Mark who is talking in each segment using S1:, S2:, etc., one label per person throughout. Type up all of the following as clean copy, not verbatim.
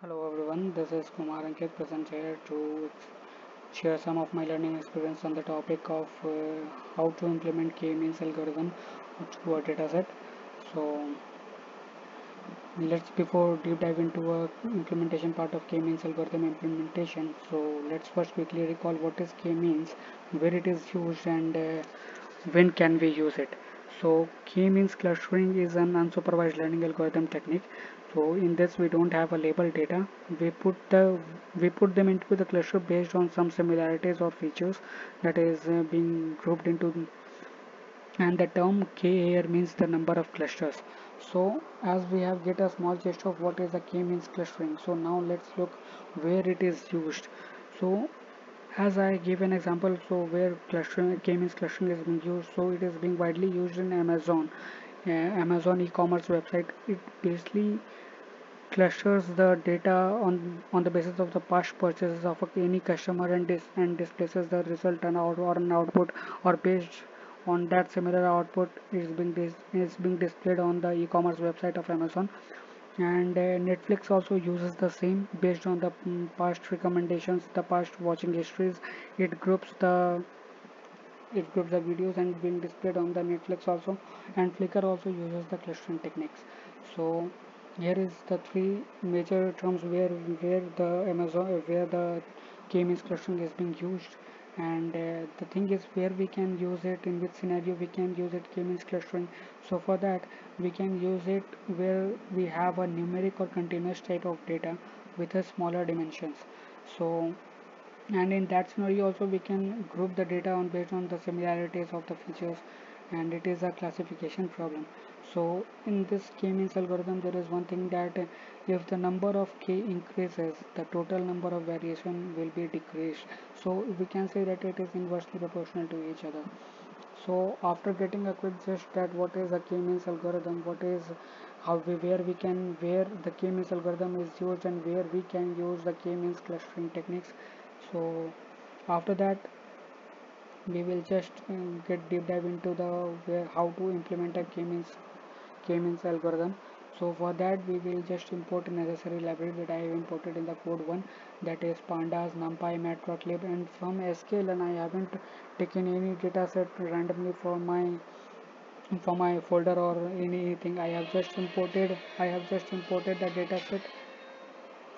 S1: Hello everyone, this is Kumar Ankit present here to share some of my learning experience on the topic of how to implement K-means algorithm to a dataset. So let's before deep dive into a implementation part of K-means algorithm implementation. So let's first quickly recall what is K-means, where it is used, and when can we use it. So K-means clustering is an unsupervised learning algorithm technique. So in this we don't have a label data. We put them into the cluster based on some similarities or features that is being grouped into, and the term k here means the number of clusters. So as we have get a small gist of what is a k-means clustering, so now let's look where it is used. So as I give an example, so where clustering k-means clustering is being used, so it is being widely used in Amazon. Amazon e-commerce website, it basically clusters the data on the basis of the past purchases of any customer, and displays the result or an output, or based on that similar output is being displayed on the e-commerce website of Amazon. And Netflix also uses the same based on the past recommendations, the past watching histories. It groups the videos and being displayed on the Netflix also. And Flickr also uses the clustering techniques. So here is the three major terms where the k-means clustering is being used. And the thing is where we can use it, in which scenario we can use it k-means clustering. So for that we can use it where we have a numeric or continuous type of data with a smaller dimensions. So and in that scenario also we can group the data on based on the similarities of the features, and it is a classification problem. So in this k-means algorithm there is one thing that if the number of k increases, the total number of variation will be decreased. So we can say that it is inversely proportional to each other. So after getting a quick gist that what is a k-means algorithm, what is how we where the k-means algorithm is used, and where we can use the k-means clustering techniques. So after that we will just get deep dive into the where how to implement a k-means algorithm. So for that we will just import a necessary library that I have imported in the code one, that is pandas, numpy, matplotlib, and from sklearn I haven't taken any data set randomly for my folder or anything. I have just imported the data set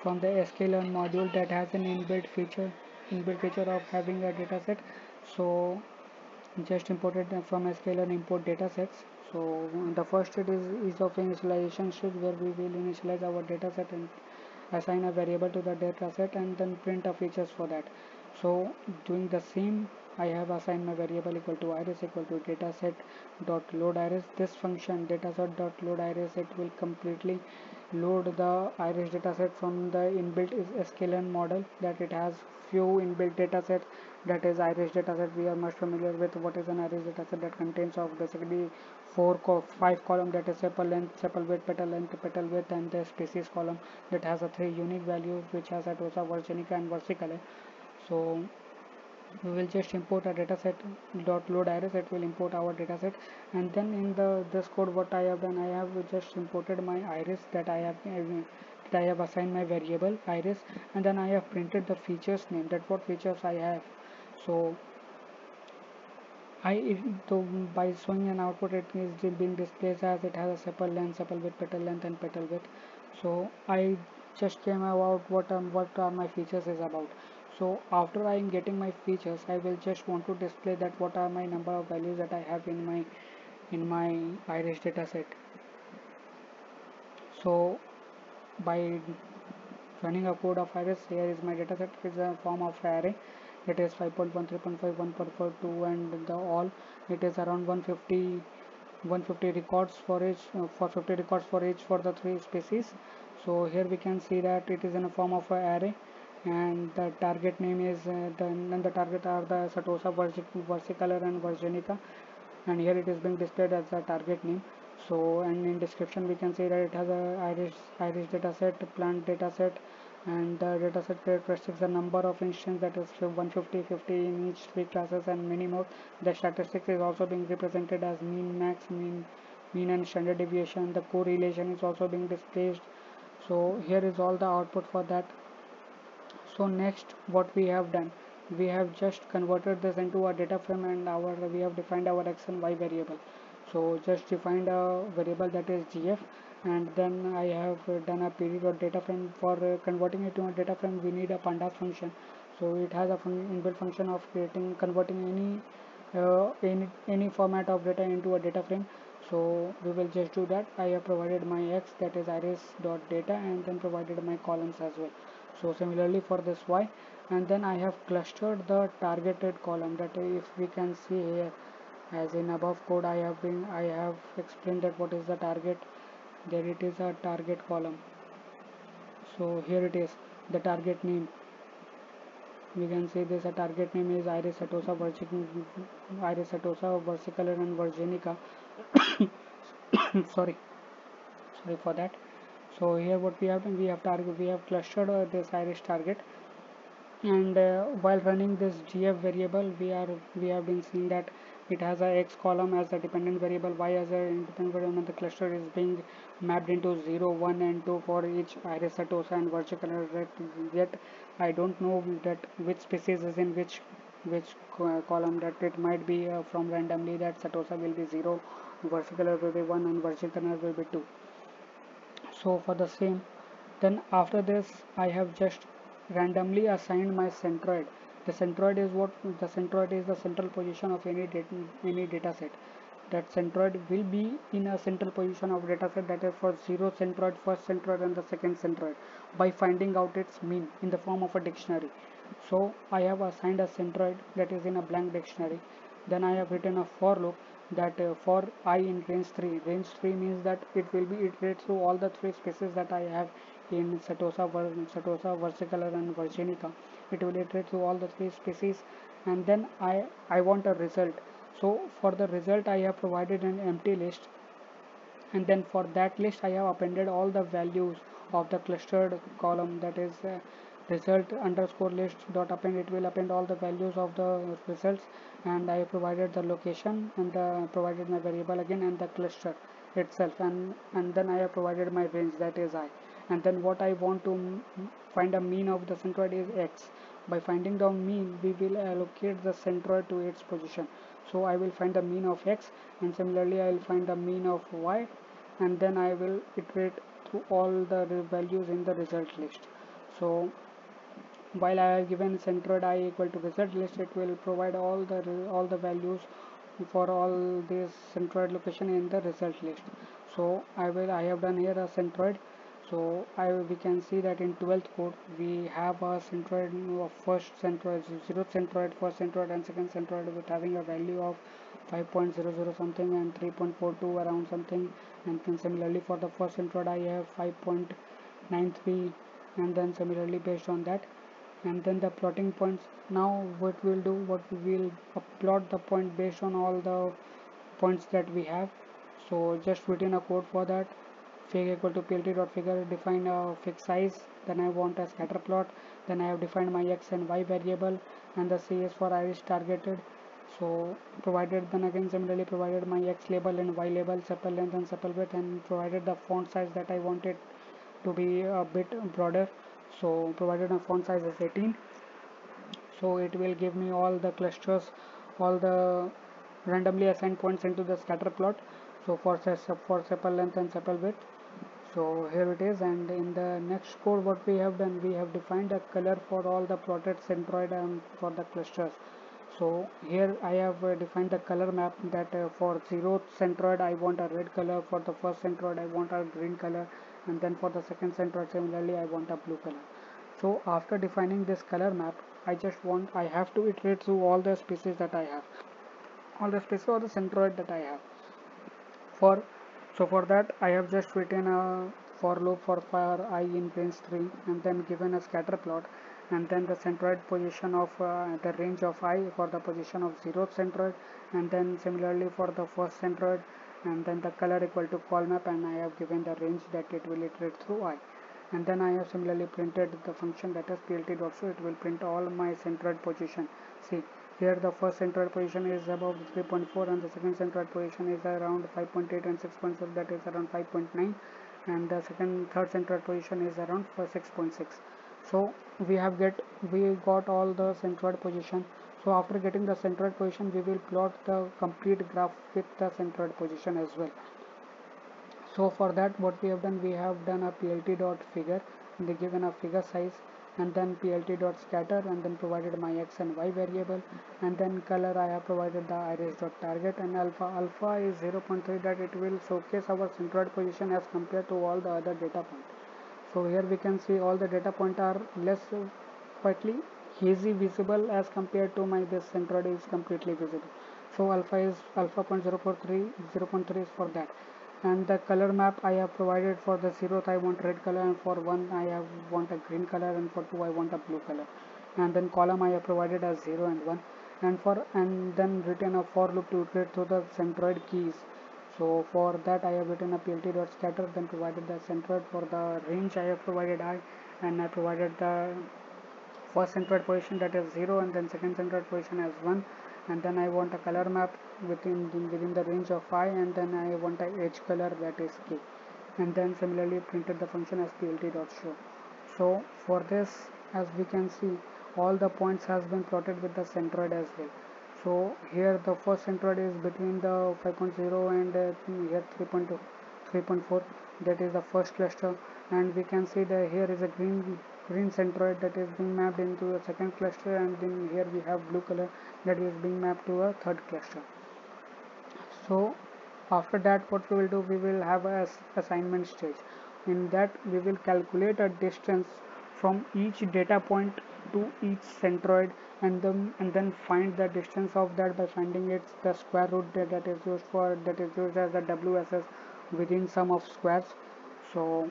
S1: from the sklearn module that has an inbuilt feature of having a dataset. So just imported from sklearn import datasets. So the first step is of initialization stage, where we will initialize our dataset and assign a variable to the dataset and then print a features for that. So doing the same, I have assigned my variable equal to iris equal to dataset dot load iris. This function dataset dot load iris, it will completely load the iris dataset from the inbuilt is sklearn model, that it has few inbuilt datasets. That is iris dataset, we are much familiar with what is an iris dataset, that contains of basically 5 column, that is sepal length, sepal width, petal length, petal width, and the species column that has a 3 unique values, which has a tosa, virginica, and versicolor. So we will just import a dataset dot load iris. It will import our dataset, and then in the this code what I have done, I have just imported my iris that I have assigned my variable iris, and then I have printed the features name, that what features I have. So so by showing an output, it is being displayed as it has a sepal length, sepal width, petal length, and petal width. So I just came about what are my features is about. So after I am getting my features, I will just want to display that what are my number of values that I have in my iris dataset. So by running a code of iris, here is my dataset. It is a form of array. It is 5.1, 3.5, 1.42, and the all. It is around 150 records for each, for 50 records for each for the three species. So here we can see that it is in a form of an array, and the target name is the target are the Satosa, versicolor, and virginica, and here it is being displayed as a target name. So and in description we can say that it has a iris dataset, plant dataset, and the dataset characteristics, the number of instance, that is 150, 50 in each three classes, and minimum. The statistics is also being represented as mean, max, mean and standard deviation. The correlation is also being displayed. So here is all the output for that. So next what we have done, we have just converted this into a data frame, and we have defined our x and y variable. So just defined a variable that is gf, and then I have done a pd.data frame. For converting it to a data frame, we need a pandas function. So it has a inbuilt function of converting any format of data into a data frame. So we will just do that. I have provided my x, that is iris.data, and then provided my columns as well. So similarly for this y, and then I have clustered the targeted column, that if we can see here, as in above code I have explained that what is the target, that it is a target column. So here it is, the target name. We can see this, a target name is iris setosa versicolor and virginica. sorry sorry for that. So here what we have done, we have clustered this iris target, and while running this gf variable, we have been seeing that it has a x column as a dependent variable, y as a independent variable, and the cluster is being mapped into 0, 1 and 2 for each iris setosa and versicolor. Yet I don't know that which species is in which column, that it might be from randomly that setosa will be 0, versicolor will be 1, and virgicolor will be 2. So for the same, then after this I have just randomly assigned my centroid. The centroid is what? The centroid is the central position of any data set. That centroid will be in a central position of data set, that is for 0 centroid, first centroid, and the second centroid, by finding out its mean in the form of a dictionary. So I have assigned a centroid that is in a blank dictionary. Then I have written a for loop that for I in range 3 means that it will be iterate through all the three species that I have in setosa, versicolor, and virginica. It will iterate through all the three species, and then I want a result. So for the result I have provided an empty list, and then for that list I have appended all the values of the clustered column, that is result underscore list dot append. It will append all the values of the results, and I provided the location, and provided my variable again, and the cluster itself, and then I have provided my range, that is I. And then what I want to find a mean of the centroid is x. By finding down mean, we will allocate the centroid to its position. So I will find the mean of x, and similarly I will find the mean of y, and then I will iterate through all the values in the result list. So while I have given centroid I equal to result list, it will provide all the values for all these centroid location in the result list. So I have done here a centroid. So we can see that in 12th code we have a centroid of first centroid, 0th centroid, first centroid, and second centroid, with having a value of 5.00 something and 3.42 around something. And then similarly for the first centroid I have 5.93, and then similarly based on that, and then the plotting points. Now what we'll do, we will plot the point based on all the points that we have. So just put in a code for that. Fig equal to plt.figure, define a fixed size, then I want a scatter plot, then I have defined my x and y variable, and the c is for iris targeted. So provided, then again similarly provided my x label and y label, sepal length and sepal width, and provided the font size that I wanted to be a bit broader. So provided a font size is 18. So it will give me all the clusters, all the randomly assigned points into the scatter plot. So for sepal length and sepal width. So here it is, and in the next code what we have done, we have defined a color for all the plotted centroid and for the clusters. So here I have defined the color map, that for 0th centroid I want a red color, for the first centroid I want a green color, and then for the second centroid similarly I want a blue color. So after defining this color map, I have to iterate through all the species that I have, all the species or the centroid that I have. For that I have just written a for loop for I in range 3, and then given a scatter plot, and then the centroid position of the range of I for the position of 0th centroid, and then similarly for the first centroid, and then the color equal to col map, and I have given the range that it will iterate through I. And then I have similarly printed the function, that is plt.show. It will print all my centroid position. See, here the first centroid position is above 3.4, and the second centroid position is around 5.8 and 6.7, that is around 5.9. and the third centroid position is around 6.6. So we got all the centroid position. So after getting the centroid position, we will plot the complete graph with the centroid position as well. So for that, what we have done a plt dot figure, and they given a figure size, and then plt dot scatter, and then provided my x and y variable, and then color I have provided the iris dot target, and alpha is 0.3, that it will showcase our centroid position as compared to all the other data points. So here we can see all the data points are less quietly hazy visible as compared to my this centroid is completely visible. So alpha is alpha 0.3 is for that. And the color map I have provided for the 0th I want red color, and for 1 I have want a green color, and for 2 I want a blue color. And then column I have provided as 0 and 1, and then written a for loop to iterate through the centroid keys. So for that I have written a plt.scatter, then provided the centroid. For the range I have provided I, and I provided the first centroid position, that is 0, and then second centroid position as 1, and then I want a color map within the range of I, and then I want a edge color, that is k, and then similarly printed the function as plt.show. So for this, as we can see, all the points has been plotted with the centroid as well. So here the first centroid is between the 5.0 and here 3.2 3.4, that is the first cluster, and we can see that here is a green centroid that is being mapped into a second cluster, and then here we have blue color that is being mapped to a third cluster. So after that, what we will do, we will have a assignment stage. In that we will calculate a distance from each data point to each centroid, and then find the distance of that by finding its the square root that is used as the WSS within sum of squares. So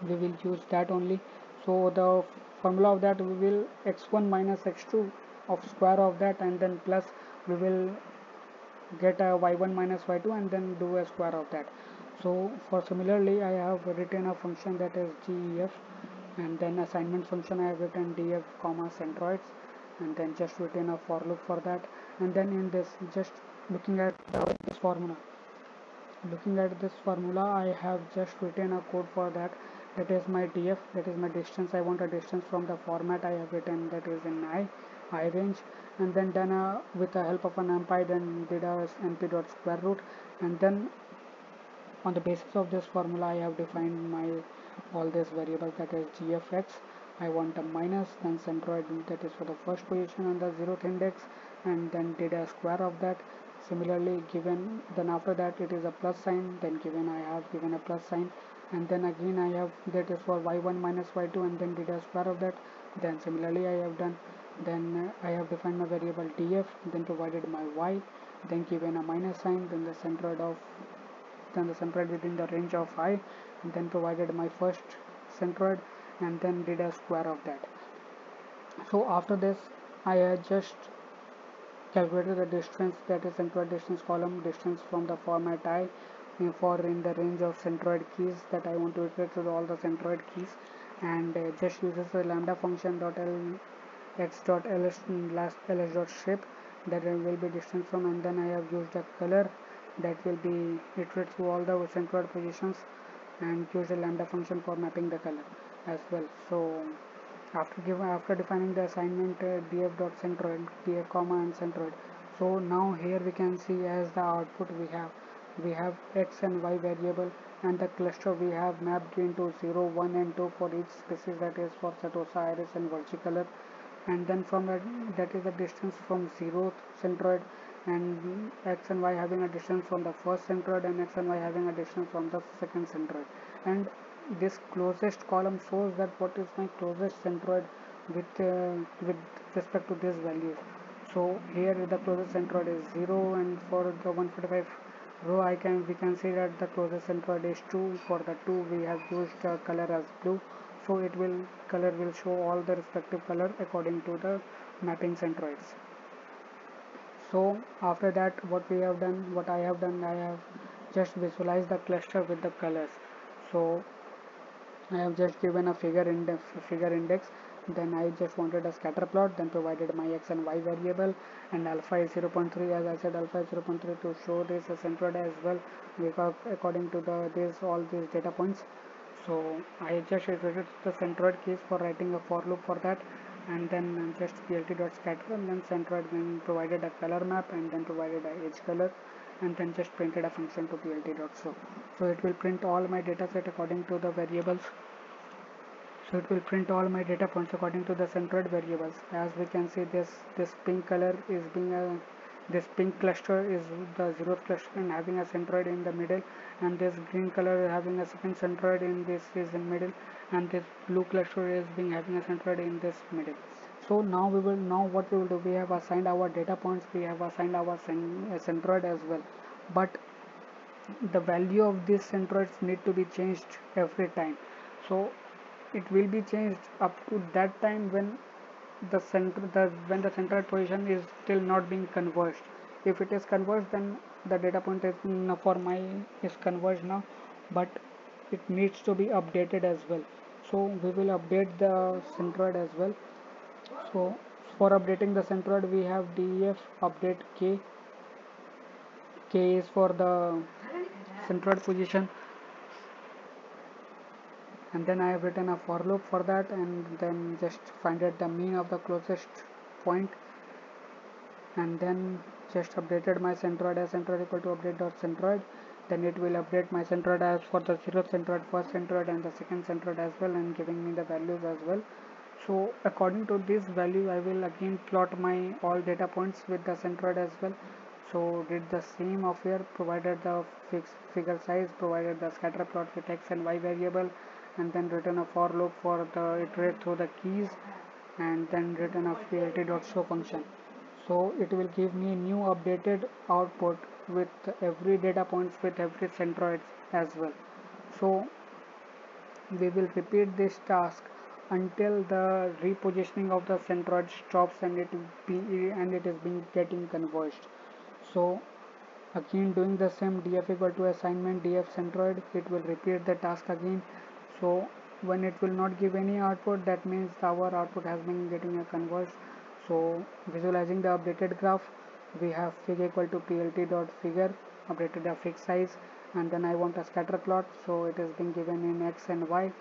S1: we will use that only. So the formula of that, we will x1 minus x2 of square of that, and then plus we will get a y1 minus y2, and then do a square of that. So for similarly I have written a function that is gef, and then assignment function I have written df comma centroids, and then just written a for loop for that. And then in this, just looking at this formula I have just written a code for that. That is my df, that is my distance. I want a distance from the format I have written, that is in I range, and then done with the help of an numpy, then did a np dot square root, and then on the basis of this formula I have defined my all these variables, that is gfx. I want a minus, then centroid, that is for the first position on the 0th index, and then did a square of that. Similarly given, then after that it is a plus sign, then given I have given a plus sign, and then again I have, that is for y1 minus y2, and then did a square of that. Then similarly I have done, then I have defined my variable df, then provided my y, then given a minus sign, then the centroid within the range of I, and then provided my first centroid, and then did a square of that. So after this I had just calculated the distance, that is centroid distance column, distance from the format I, for in the range of centroid keys that I want to iterate through all the centroid keys, and just uses the lambda function dot l x dot ls ls dot shape, that will be distance from, and then I have used a color that will be iterate through all the centroid positions, and use a lambda function for mapping the color as well. So after defining the assignment df dot centroid, df comma and centroid, so now here we can see as the output we have x and y variable, and the cluster we have mapped into 0 1 and 2 for each species, that is for Setosa, iris and versicolor. And then from that is the distance from 0th centroid, and x and y having a distance from the first centroid, and x and y having a distance from the second centroid. And this closest column shows that what is my closest centroid with respect to these values. So here the closest centroid is 0, and for the 145 row we can see that the closest centroid is 2. For the 2 we have used color as blue, so color will show all the respective color according to the mapping centroids. So after that, what I have done, I have just visualized the cluster with the colors. So I have just given a figure index, then I just wanted a scatter plot, then provided my x and y variable, and alpha is 0.3. As I said, alpha is 0.3 to show this centroid as well, because according to all these data points. So I just iterated the centroid case for writing a for loop for that, and then just plt.scatter, and then centroid, then provided a color map, and then provided a edge color, and then just printed a function to plt.show. So it will print all my data set according to the variables. So it will print all my data points according to the centroid variables. As we can see, this pink color is being a this pink cluster is the zeroth cluster and having a centroid in the middle, and this green color having a second centroid in this is in middle, and this blue cluster is being having a centroid in this middle. So now what we will do, we have assigned our data points, we have assigned our centroid as well, but the value of these centroids need to be changed every time. So it will be changed up to that time when the centroid position is still not being converged. If it is converged, then the data point is for my is converged now, but it needs to be updated as well. So we will update the centroid as well. So for updating the centroid, we have def update k. K is for the centroid position, and then I have written a for loop for that, and then just find out the mean of the closest point, and then just updated my centroid as centroid equal to update dot centroid. Then it will update my centroid as for the zeroth centroid, first centroid, and the second centroid as well, and giving me the values as well. So according to this value, I will again plot my all data points with the centroid as well. So did the same of here, provided the fixed figure size, provided the scatter plot with x and y variable, and then written a for loop for the iterate through the keys, and then written a plt.show function. So it will give me new updated output with every data points with every centroid as well. So we will repeat this task until the repositioning of the centroid stops and it is being getting converged. So again doing the same, df equal to assignment df centroid, it will repeat the task again. So when it will not give any output, that means our output has been getting a converged. So visualizing the updated graph, we have fig equal to plt dot figure, updated the fig size, and then I want a scatter plot, so it is being given in x and y.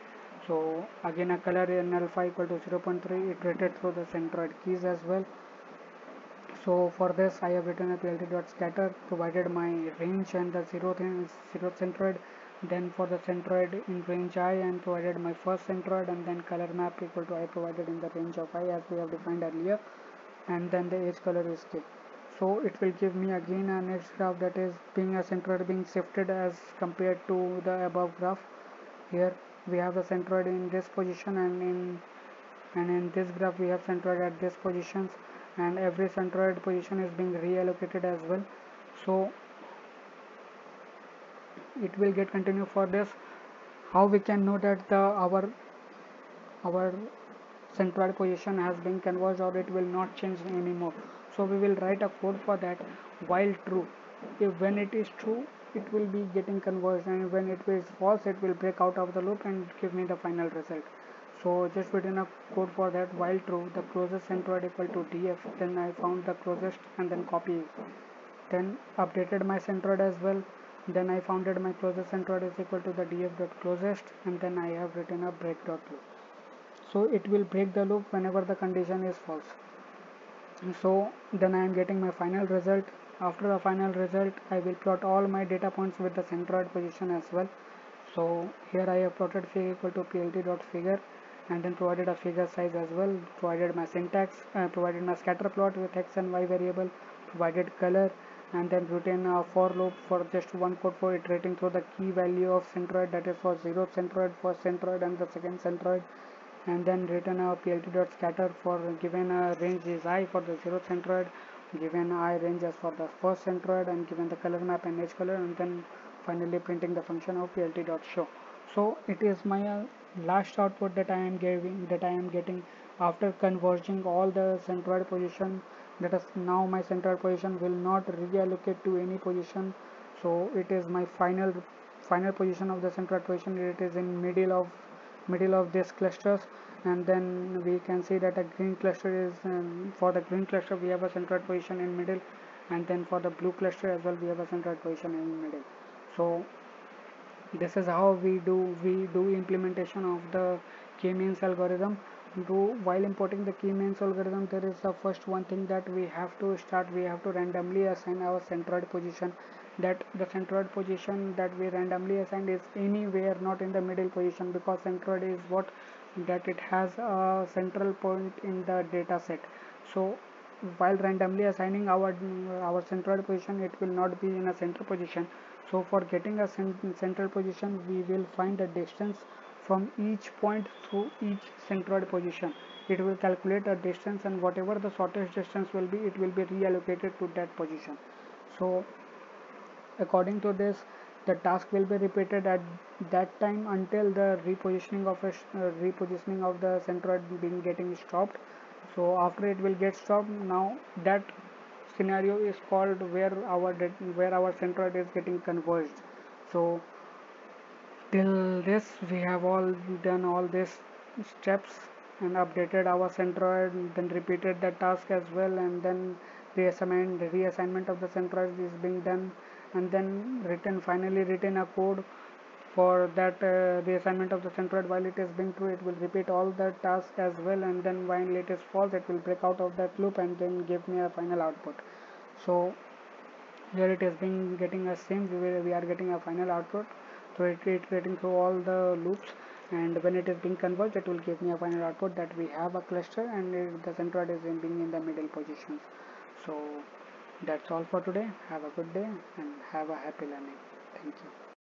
S1: So again a color in alpha equal to 0.3, iterated through the centroid keys as well. So for this I have written a plt.scatter, provided my range and the zeroth centroid, then for the centroid in range I, and provided my first centroid, and then color map equal to I provided in the range of I as we have defined earlier, and then the edge color is k. So it will give me again a next graph, that is being a centroid being shifted as compared to the above graph. Here we have the centroid in this position, and in this graph we have centroid at this positions, and every centroid position is being reallocated as well. So it will get continue for this. How we can know that the our centroid position has been converged or it will not change anymore? So we will write a code for that. While true, if when it is true, it will be getting converged, and when it is false, it will break out of the loop and give me the final result. So just put in a code for that. While true, the closest centroid equal to df, then I found the closest and then copy, then updated my centroid as well, then I founded my closest centroid is equal to the df dot closest, and then I have written a break dot loop. So it will break the loop whenever the condition is false. So then I am getting my final result. After the final result, I will plot all my data points with the centroid position as well. So here I have plotted fig equal to plt dot figure, and then provided a figure size as well, provided my syntax, provided my scatter plot with x and y variable, provided color, and then written a for loop for just one code for iterating through the key value of centroid, that is for zeroth centroid, first centroid, and the second centroid, and then written a plt.scatter for given a range is I for the zeroth centroid, given I range as for the first centroid, and given the color map and edge color, and then finally printing the function of plt.show. So it is my last output that I am getting after converging all the centroid position. That is, now my centroid position will not reallocate to any position. So it is my final position of the centroid position. It is in middle of these clusters, and then we can see that a green cluster is for the green cluster we have a centroid position in middle, and then for the blue cluster as well we have a centroid position in middle. So this is how we do implementation of the k-means algorithm. While importing the k-means algorithm, there is the first one thing that we have to start. We have to randomly assign our centroid position. That the centroid position that we randomly assigned is anywhere not in the middle position, because centroid is what that it has a central point in the data set. So while randomly assigning our centroid position, it will not be in a central position. So for getting a central position, we will find the distance from each point through each centroid position. It will calculate a distance, and whatever the shortest distance will be, it will be reallocated to that position. So according to this, the task will be repeated at that time until the repositioning of the centroid being getting stopped. So after it will get stopped, now that scenario is called where our centroid is getting converged. So till this we have all done all these steps and updated our centroid, then repeated the task as well, and then reassignment of the centroid is being done, and then finally written a code for that reassignment of the centroid. While it is being true, it will repeat all the tasks as well, and then while it is false, it will break out of that loop and then give me a final output. So here it is being getting a same, we are getting a final output. So it iterating through all the loops, and when it is being converged, it will give me a final output that we have a cluster, and the centroid is being in the middle positions. So that's all for today. Have a good day and have a happy learning. Thank you.